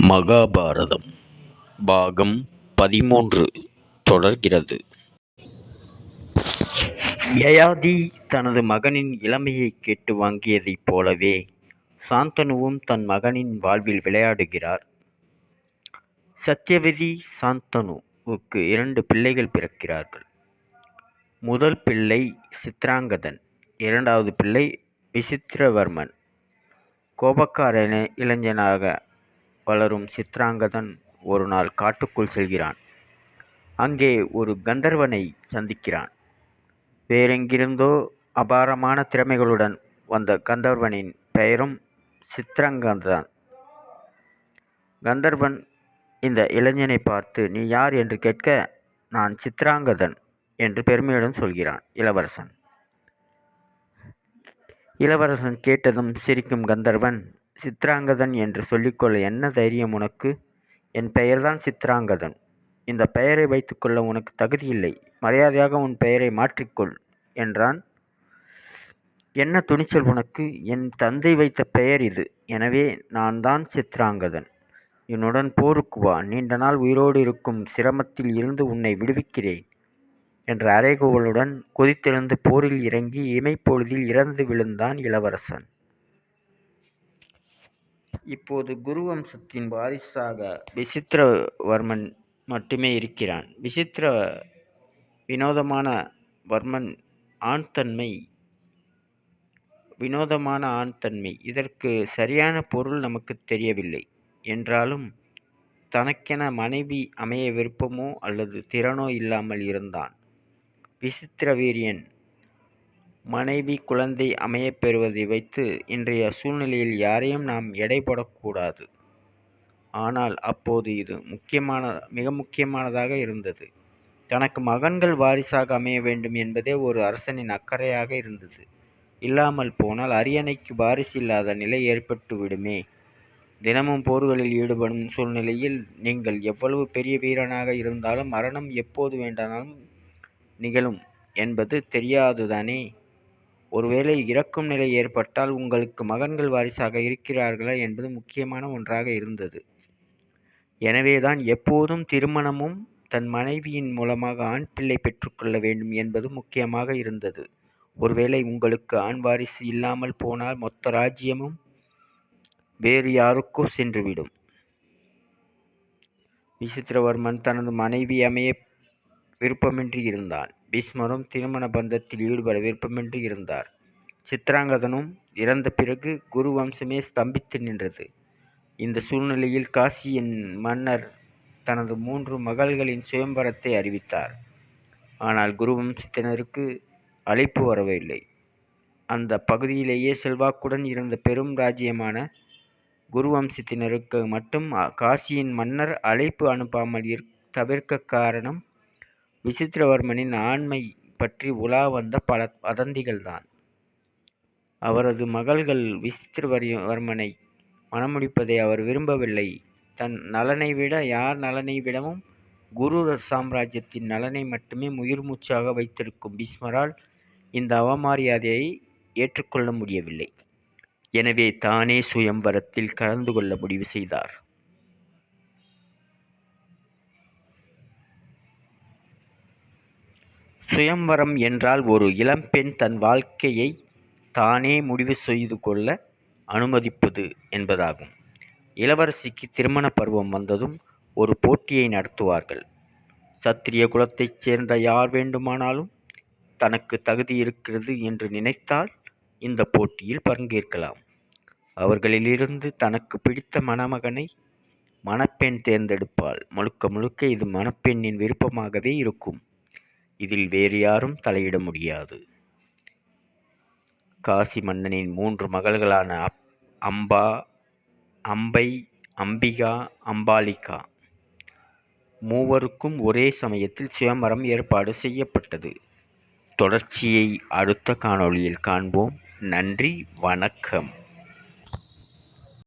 மகாபாரதம் பாகம் 13 தொடர்கிறது. யயாதி தனது மகனின் இளமையைக் கேட்டு வாங்கியதைப் போலவே சாந்தனுவும் தன் மகனின் வாழ்வில் விளையாடுகிறார். சத்யவதி சாந்தனுவுக்கு 2 பிள்ளைகள் பிறக்கிறார்கள். முதல் பிள்ளை சித்ராங்கதன், இரண்டாவது பிள்ளை விசித்திரவர்மன். கோபக்கார இளைஞனாக வளரும் சித்ராங்கதன் ஒரு நாள் காட்டுக்குள் செல்கிறான். அங்கே ஒரு கந்தர்வனை சந்திக்கிறான். வேறெங்கிருந்தோ அபாரமான திறமைகளுடன் வந்த கந்தர்வனின் பெயரும் சித்ராங்கதன். கந்தர்வன் இந்த இளைஞனை பார்த்து, "நீ யார்?" என்று கேட்க, "நான் சித்ராங்கதன்" என்று பெருமையுடன் சொல்கிறான் இளவரசன். இளவரசன் கேட்டதும் சிரிக்கும் கந்தர்வன், "சித்ராங்கதன் என்று சொல்லிக்கொள்ள என்ன தைரியம் உனக்கு? என் பெயர்தான் சித்ராங்கதன். இந்த பெயரை வைத்துக்கொள்ள உனக்கு தகுதியில்லை. மரியாதையாக உன் பெயரை மாற்றிக்கொள்" என்றான். "என்ன துணிச்சல் உனக்கு? என் தந்தை வைத்த பெயர் இது. எனவே நான் தான் சித்ராங்கதன். என்னுடன் போருக்கு வா. நீண்ட நாள் உயிரோடு இருக்கும் சிரமத்தில் இருந்து உன்னை விடுவிக்கிறேன்" என்ற அறைகூவலுடன் கொதித்தெழுந்து போரில் இறங்கி இமைப்பொழுதில் இறந்து விழுந்தான் இளவரசன். இப்போது குருவம்சத்தின் வாரிசாக விசித்திரவர்மன் மட்டுமே இருக்கிறான். வினோதமான ஆண் தன்மை. இதற்கு சரியான பொருள் நமக்கு தெரியவில்லை. என்றாலும் தனக்கென மனைவி அமைய விருப்பமோ அல்லது திறனோ இல்லாமல் இருந்தான். விசித்திரவீரியன் மனைவி குழந்தை அமையப் பெறுவதை வைத்து இன்றைய சூழ்நிலையில் யாரையும் நாம் எடை போடக்கூடாது. ஆனால் அப்போது இது மிக முக்கியமானதாக இருந்தது. தனக்கு மகன்கள் வாரிசாக அமைய வேண்டும் என்பதே ஒரு அரசனின் அக்கறையாக இருந்தது. இல்லாமல் போனால் அரியணைக்கு வாரிசு இல்லாத நிலை ஏற்பட்டு விடுமே. தினமும் போர்களில் ஈடுபடும் சூழ்நிலையில் நீங்கள் எவ்வளவு பெரிய வீரனாக இருந்தாலும் மரணம் எப்போது வேண்டானாலும் நிகழும் என்பது தெரியாதுதானே. ஒருவேளை இறக்கும் நிலை ஏற்பட்டால் உங்களுக்கு மகன்கள் வாரிசாக இருக்கிறார்களா என்பது முக்கியமான ஒன்றாக இருந்தது. எனவேதான் எப்போதும் திருமணமும் தன் மனைவியின் மூலமாக ஆண் பிள்ளை பெற்றுக்கொள்ள வேண்டும் என்பது முக்கியமாக இருந்தது. ஒருவேளை உங்களுக்கு ஆண் வாரிசு இல்லாமல் போனால் மொத்த ராஜ்யமும் வேறு யாருக்கோ சென்றுவிடும். விசித்திரவர்மன் தனது மனைவி அமைய விருப்பமின்றி இருந்தான். பீஷ்மரும் திருமண பந்தத்தில் ஈடுபட விருப்பமின்றி இருந்தார். சித்ராங்கதனும் இறந்த பிறகு குரு வம்சமே ஸ்தம்பித்து நின்றது. இந்த சூழ்நிலையில் காசியின் மன்னர் தனது 3 மகள்களின் சுயம்பரத்தை அறிவித்தார். ஆனால் குரு வம்சத்தினருக்கு அழைப்பு வரவில்லை. அந்த பகுதியிலேயே செல்வாக்குடன் இருந்த பெரும் ராஜ்யமான குரு வம்சத்தினருக்கு மட்டும் காசியின் மன்னர் அழைப்பு அனுப்பாமல் தவிர்க்க காரணம் விசித்திரவர்மனின் ஆண்மை பற்றி உலா வந்த பல வதந்திகள்தான். அவரது மகள்கள் விசித்திரவர்மனை மணமுடிப்பதை அவர் விரும்பவில்லை. தன் நலனை விட யார் நலனை விடவும் குரு சாம்ராஜ்யத்தின் நலனை மட்டுமே உயிர் மூச்சாக வைத்திருக்கும் பீஷ்மரால் இந்த அவமரியாதையை ஏற்றுக்கொள்ள முடியவில்லை. எனவே தானே சுயம்வரத்தில் கலந்து கொள்ள முடிவு செய்தார். சுயம்வரம் என்றால் ஒரு இளம்பெண் தன் வாழ்க்கையை தானே முடிவு செய்து கொள்ள அனுமதிப்பது என்பதாகும். இளவரசிக்கு திருமண பருவம் வந்ததும் ஒரு போட்டியை நடத்துவார்கள். சத்திரிய குலத்தைச் சேர்ந்த யார் வேண்டுமானாலும் தனக்கு தகுதி இருக்கிறது என்று நினைத்தால் இந்த போட்டியில் பங்கேற்கலாம். அவர்களிலிருந்து தனக்கு பிடித்த மணமகனை மணப்பெண் தேர்ந்தெடுப்பாள். முழுக்க முழுக்க இது மணப்பெண்ணின் விருப்பமாகவே இருக்கும். இதில் வேறு யாரும் தலையிட முடியாது. காசி மன்னனின் 3 மகள்களான அம்பா, அம்பை, அம்பிகா, அம்பாலிகா மூவருக்கும் ஒரே சமயத்தில் சுயம்வரம் ஏற்பாடு செய்யப்பட்டது. தொடர்ச்சியை அடுத்த காணொளியில் காண்போம். நன்றி, வணக்கம்.